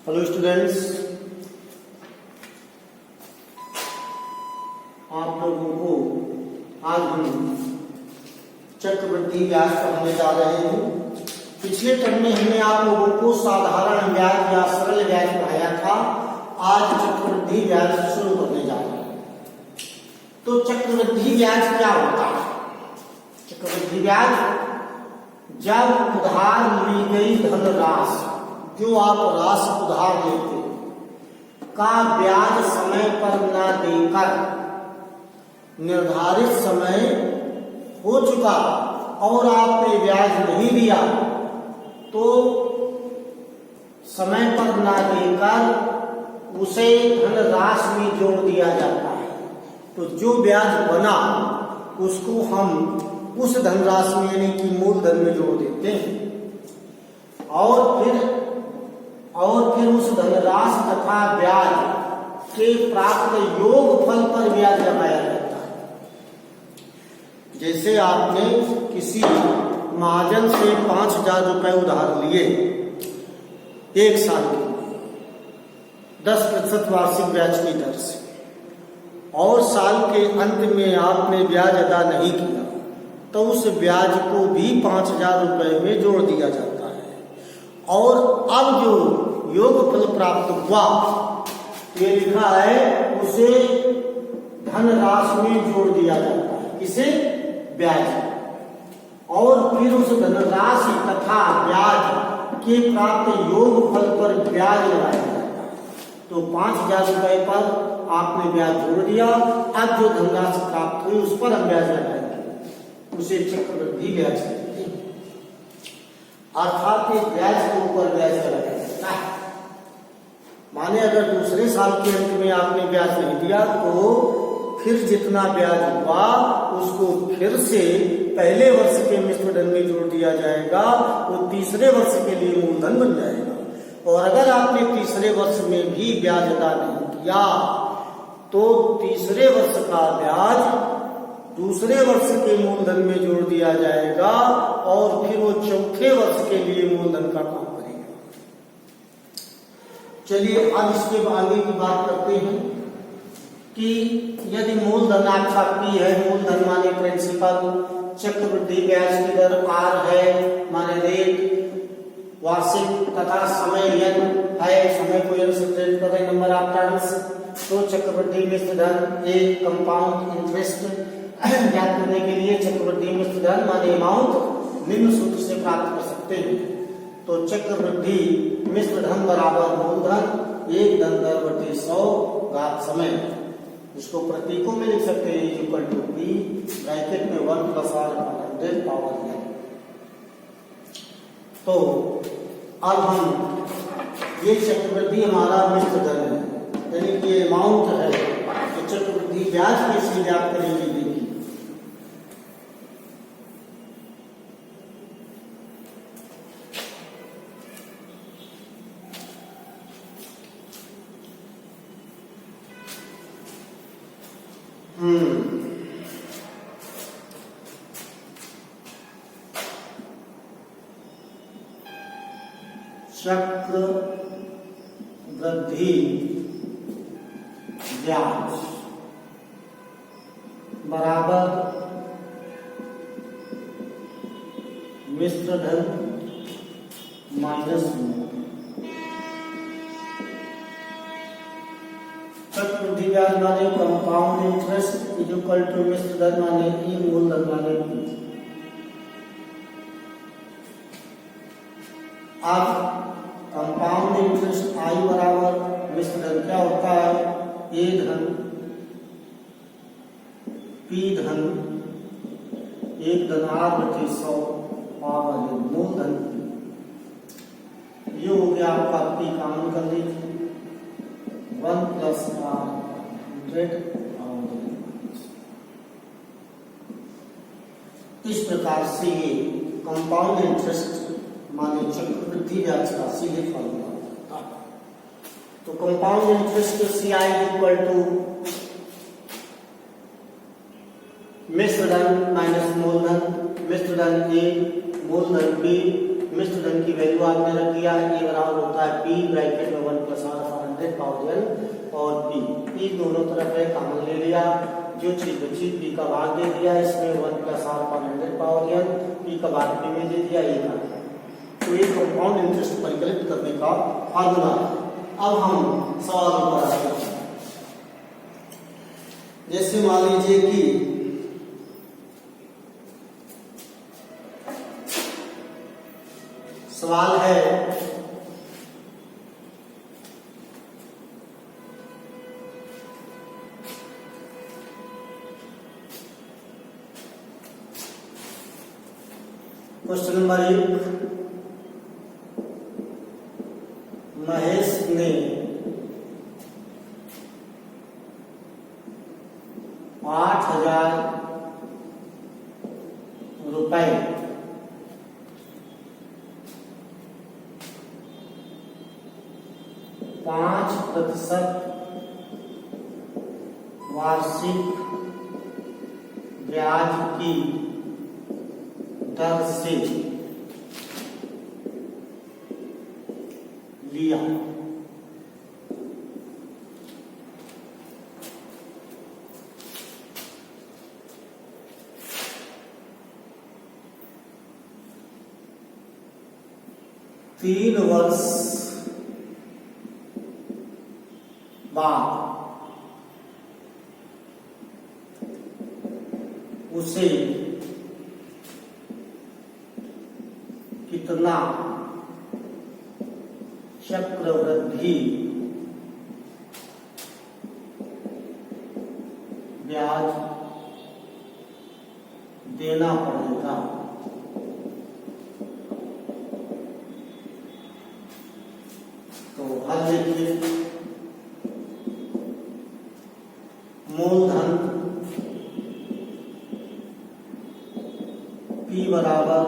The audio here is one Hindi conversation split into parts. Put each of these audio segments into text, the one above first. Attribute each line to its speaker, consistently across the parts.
Speaker 1: हेलो स्टूडेंट्स, आप लोगों को आज हम चक्रवृद्धि ब्याज पढ़ाने जा रहे हैं। पिछले टर्म में हमने आप लोगों को साधारण ब्याज या सरल ब्याज पढ़ाया था। आज चक्रवृद्धि ब्याज शुरू करने जा रहे हैं। तो चक्रवृद्धि ब्याज क्या होता है? चक्रवृद्धि ब्याज जब उधार ली गई धनराशि, जो आप राशि उधार लेते का ब्याज समय पर न देकर निर्धारित समय हो चुका और आपने ब्याज नहीं दिया तो समय पर न देकर उसे धनराशि में जोड़ दिया जाता है। तो जो ब्याज बना उसको हम उस धनराशि में यानी कि मूलधन में जोड़ देते हैं और फिर उस धनराशि तथा ब्याज के प्राप्त योग फल पर ब्याज लगाया जाता है। जैसे आपने किसी महाजन से 5,000 रुपए उधार लिए एक साल के 10% वार्षिक ब्याज की दर से और साल के अंत में आपने ब्याज अदा नहीं किया तो उस ब्याज को भी 5,000 रुपए में जोड़ दिया जाता है। और अब जो योग फल प्राप्त हुआ ये लिखा है उसे धनराशि में जोड़ दिया जाता है। किसे? ब्याज। और फिर उस धनराशि तथा ब्याज के प्राप्त योग फल पर ब्याज लगाया जाता है। तो 5,000 रुपए पर आपने ब्याज जोड़ दिया, अब जो धनराशि प्राप्त हुई उस पर हम ब्याज लगाएंगे, उसे चक्रवृद्धि ब्याज कहते हैं। अर्थात ब्याज के ऊपर ब्याज लगाया जाता है। माने अगर दूसरे साल के अंत में आपने ब्याज नहीं दिया तो फिर जितना ब्याज हुआ उसको फिर से पहले वर्ष के मिश्र धन में जोड़ दिया जाएगा, वो तीसरे वर्ष के लिए मूलधन बन जाएगा। और अगर आपने तीसरे वर्ष में भी ब्याज अदा नहीं किया तो तीसरे वर्ष का ब्याज दूसरे वर्ष के मूलधन में जोड़ दिया जाएगा और फिर वो चौथे वर्ष के लिए मूलधन का काम करेगा। चलिए अब इसके आगे की बात करते हैं कि यदि मूलधन आपका P है, मूलधन माने प्रिंसिपल, चक्रवृद्धि ब्याज की दर R है माने रेट, वार्षिक तथा समय N है, समय को N से ट्रेड कर रहे नंबर ऑफ टर्म्स, तो चक्रवृद्धि मिश्र धन एक कंपाउंड इंटरेस्ट ज्ञात करने के लिए चक्रवृद्धि मिश्र धन माने अमाउंट निम्न सूत्र से प्राप्त कर सकते हैं। तो चक्रवृद्धि मिश्र धन बराबर मूलधन एक धन दर बटे 100 घात समय। इसको प्रतीकों में लिख सकते हैं इक्वल टू P ब्रैकेट में 1 + R/100 पावर n। तो अब हम ये चक्रवृद्धि हमारा मिश्र धन है यानी कि अमाउंट है, तो चक्रवृद्धि ब्याज कैसे ज्ञात करेंगे देखिए। चक्रवृद्धि ब्याज बराबर मिश्र धन माइनस मूलधन। चक्रवृद्धि ब्याज माने कंपाउंड इंटरेस्ट इक्वल टू मिश्र धन माने E मूलधन माने P। अब कंपाउंड इंटरेस्ट I बराबर मिश्र धन क्या होता है? A धन P धन 1 धन R/100 पावर n मूलधन। ये हो गया आपका P कामन कर लीजिए 1 + R/100 पावर n। इस प्रकार से ये कंपाउंड इंटरेस्ट माने चक्रवृद्धि ब्याज का सीधे फॉर्मूला होता है। तो compound interest CI equal to मिश्र धन माइनस मूलधन, मिश्र धन A मूलधन B मिश्र धन n की वैल्यू आपने रख दिया। ए बराबर होता है p ब्रैकेट में 1 + r/100 पावर n और p दोनों तरफ है, कॉमन ले लिया। जो चीज बची p का भाग दे दिया, इसमें 1 + r/100 पावर n, p का भाग p में दे दिया, a का। तो ये कंपाउंड इंटरेस्ट परिकलित करने का फार्मूला है। अब हम सवाल पर आते हैं। जैसे मान लीजिए कि सवाल है क्वेश्चन नंबर 1, महेश ने 8,000 रुपए %5 वार्षिक ब्याज की दर से लिया। तीन वर्ष बाद उसे कितना चक्रवृद्धि ब्याज देना पड़ेगा। तो हल देखिए, मूलधन P बराबर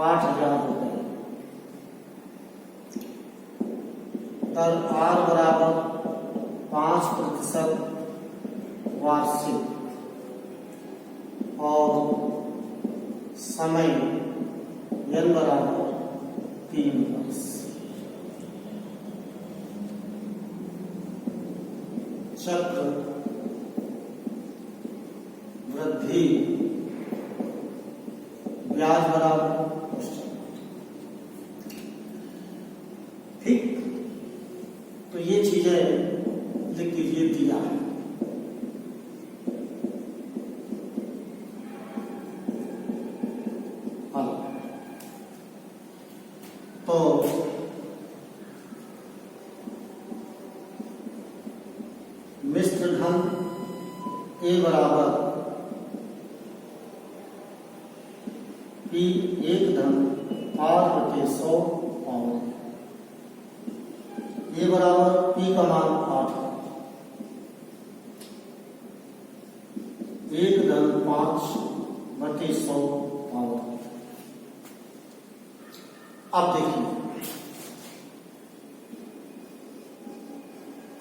Speaker 1: 8,000 रुपए, दर R बराबर 5% वार्षिक और समय n बराबर 3 वर्ष। चक्र वृद्धि ब्याज बराबर, ठीक। तो ये चीजें लिख लीजिए, दिया है। तो मिश्र धन A बराबर P 1 धन R/100 और A बराबर P का मान 8, 1 धन 5/100 पावर। अब देखिए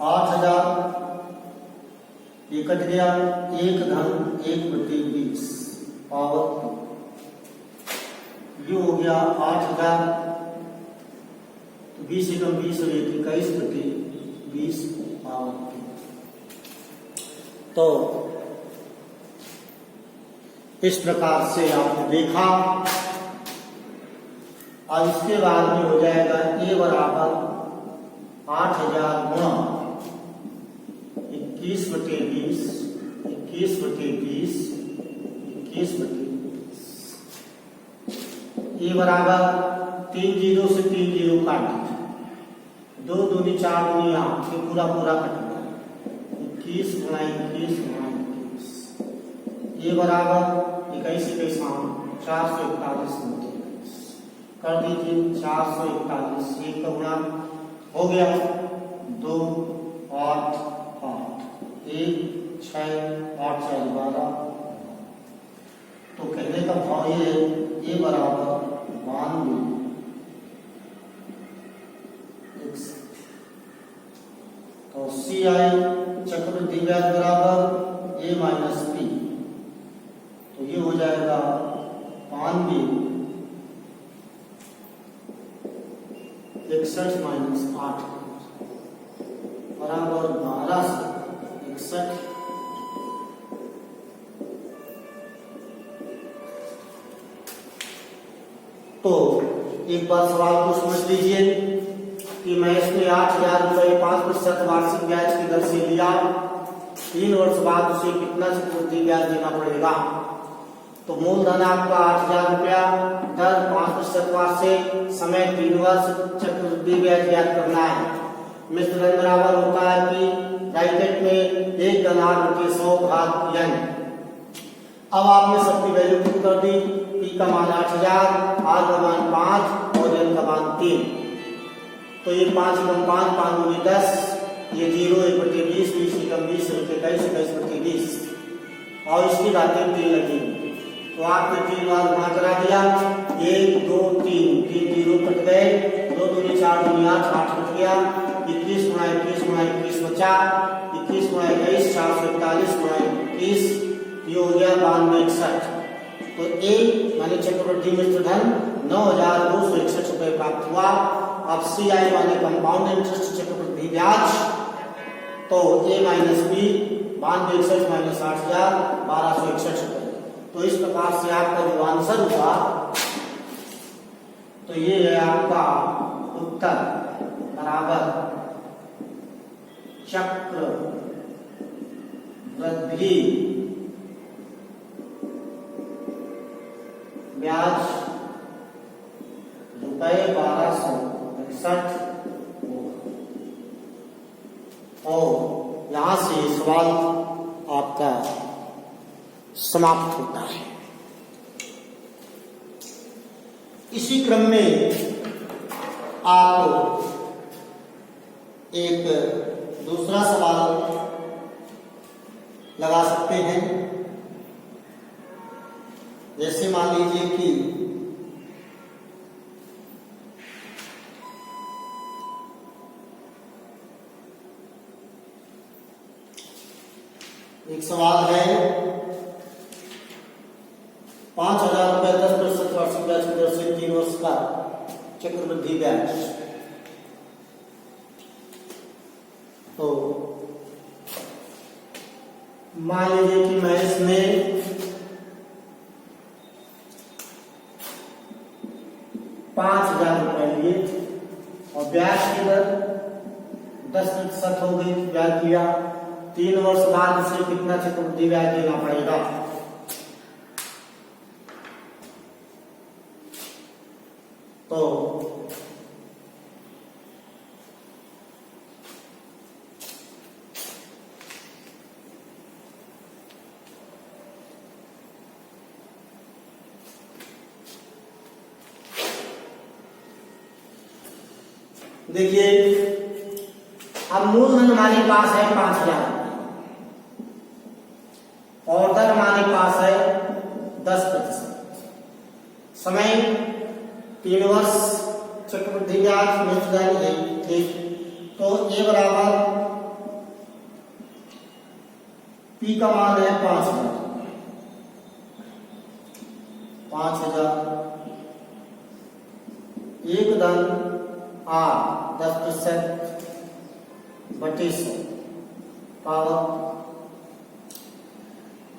Speaker 1: 8,000 ये कट गया, 1 धन 1/20 पावर, ये हो गया 8,000। तो 20 एकम 20 और 21/20 पावर। तो इस प्रकार से आपने देखा। अब इसके बाद में हो जाएगा A बराबर 8,000 गुणा 21/20, 21/20, 21/20। A बराबर 3 जीरो से 3 जीरो काट दीजिए, 2 दूनी 4 दूनी 8, ये पूरा पूरा कट गया। 21 गुणा 21 गुणा 21। A बराबर 21 441 कर दीजिए, 441 1 का गुणा हो गया 2 8 8 1 6 8 4 12। तो कहने का भाव ये है, A बराबर 92। तो CI चक्रवृद्धि ब्याज बराबर A माइनस P। तो ये हो जाएगा 92 61 माइनस 8 बराबर 1261। तो एक बार सवाल को समझ लीजिए कि मैं इसमें 8,000 रुपये 5% वार्षिक ब्याज की दर से लिया, 3 वर्ष बाद उसे कितना चक्रवृद्धि ब्याज देना पड़ेगा। तो मूलधन आपका 8,000 रुपया, दर 5% वार्षिक, समय 3 वर्ष, चक्रवृद्धि ब्याज ज्ञात करना है। मिश्र धन बराबर होता है कि ब्रैकेट में 1/100 भाग n। अब आपने सबकी वैल्यू पुट कर दी। पी का मान 8,000, आर का मान 5 और एन का मान 3। तो ये 5 कम 5, 5 दूनी 10, ये 0 1/20, 20 कम 20, 21, 21/20 और इसकी घातें 3 लगेंगी। तो आपने 3 बार गुणा करा दिया, 1 2 3, 3 0 कट गए, 2 दूनी 4 दूनी 8, 8 कट गया, 21 गुणा 21 गुणा 21 बचा, 21 गुणा 21 441 गुणा 21, ये हो गया 9261। तो ए माने चक्रवृद्धि मिश्र धन 9,261 रुपये प्राप्त हुआ। अब सी आई माने कंपाउंड इंटरेस्ट चक्रवृद्धि ब्याज, तो ए माइनस बी 9261 माइनस 8,000 1261 रुपये। तो इस प्रकार से आपका जो आंसर हुआ तो ये है आपका उत्तर बराबर चक्रवृद्धि ब्याज रुपये 1261। और यहां से सवाल आपका समाप्त होता है। इसी क्रम में आप एक दूसरा सवाल लगा सकते हैं। जैसे मान लीजिए कि एक सवाल है 5,000 रुपये 10% वार्षिक ब्याज की दर से 3 वर्ष का चक्रवृद्धि ब्याज। तो मान लीजिए कि मैं इसमें 5,000 रुपए लिए और ब्याज की दर 10% हो गई, ब्याज दिया, 3 वर्ष बाद उसे कितना चक्रवृद्धि ब्याज देना पड़ेगा। तो देखिए, अब मूलधन हमारे पास है 5,000 और दर हमारे पास है 10%, समय 3 वर्ष, चक्रवृद्धि ब्याज मिश्र धन है, ठीक। तो ए बराबर पी का मान है 5,000, एक धन आर 10% बटे 100 पावर,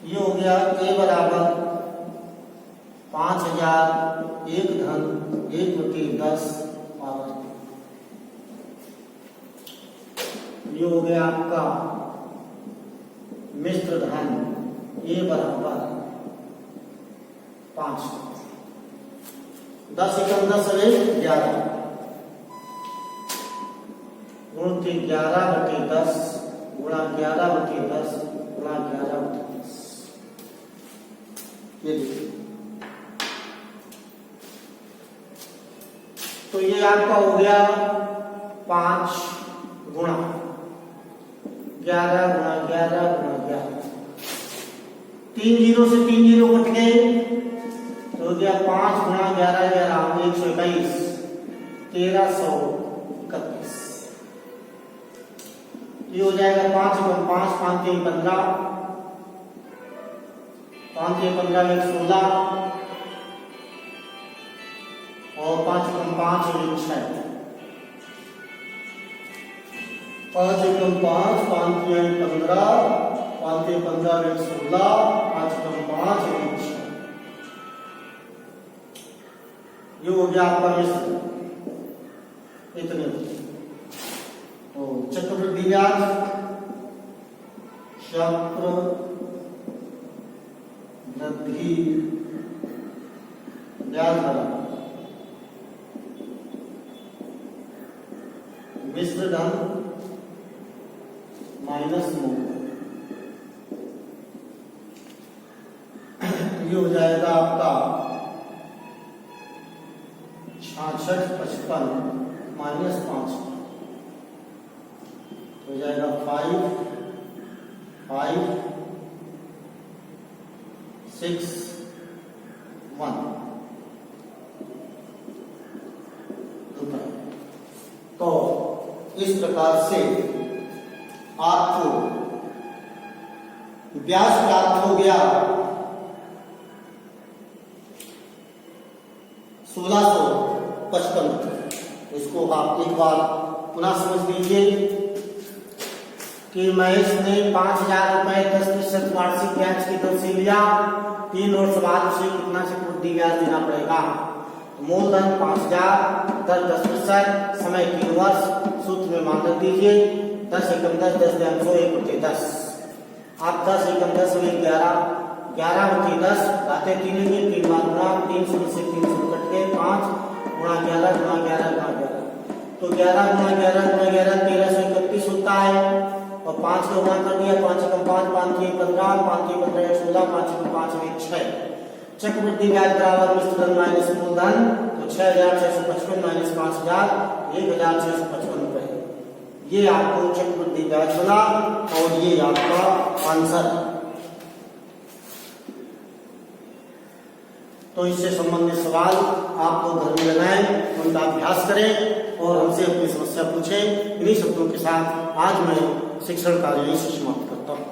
Speaker 1: ये हो गया ए बराबर 5,000 एक धन 1/10 पावर, ये हो गया आपका मिश्र धन ए बराबर 500। 10 एकम 10 11 गुण के 11/10 गुणा 11/10 गुणा 11/10। ये देखिए, तो ये आपका हो गया 5 गुणा 11 गुणा 11 गुणा 11, 3 0 से 3 0 कट गए, तो हो गया 5 गुणा 11 11 121, 1331। ये हो जाएगा 5 गुणा 5 5 3 15, 5 3 15 1 16 और 5 गुणा 5 1 6, 5 एकम 5, 5 तिहाई 15, 5 तिहाई 15 एक 16, 5 एकम 5 एक 6। ये हो गया आपका मिश्र। इतने तो चक्रवृद्धि ब्याज, चक्रवृद्धि ब्याज दर मिश्र धन माइनस मूल, ये हो जाएगा आपका 6655 माइनस 5 हो जाएगा 5 5 6 1। तो इस प्रकार से आपको ब्याज प्राप्त हो गया 1655। इसको आप एक बार पुनः समझ लीजिए कि महेश ने 5000 रुपए 10% वार्षिक ब्याज की दर से लिया। 3 वर्ष बाद उसे कितना चक्रवृद्धि ब्याज देना पड़ेगा? मूलधन 5000, दर 10%, समय 3 वर्ष। सूत्र में मान रख दीजिए 10 एकम 10, 10 × 100 1 × 10। आप 10 एकम 10 में 11, 11 × 10 घाते 3 लेंगे, 3 बार गुणा, 300 से 300 कट के 5 गुणा 11 गुणा 11 गुणा 11। तो 11 गुणा 11 गुणा 11 1331 होता है। और 5 का गुणा कर दिया, 5 एकम 5, 5 तिहाई 15, 5 तिहाई 15 एक 16, 5 एकम 5 एक 6। चक्रवृद्धि ब्याज बराबर मिश्र धन माइनस मूलधन, तो 6655 माइनस 5000 1655 रुपए। ये आपको चक्रवृद्धि ब्याज बना और ये आपका आंसर। तो इससे संबंधित सवाल आपको घर में लगाएं, उनका अभ्यास करें और हमसे अपनी समस्या पूछें। इन्हीं शब्दों के साथ आज मैं शिक्षण कार्य समाप्त करता हूँ।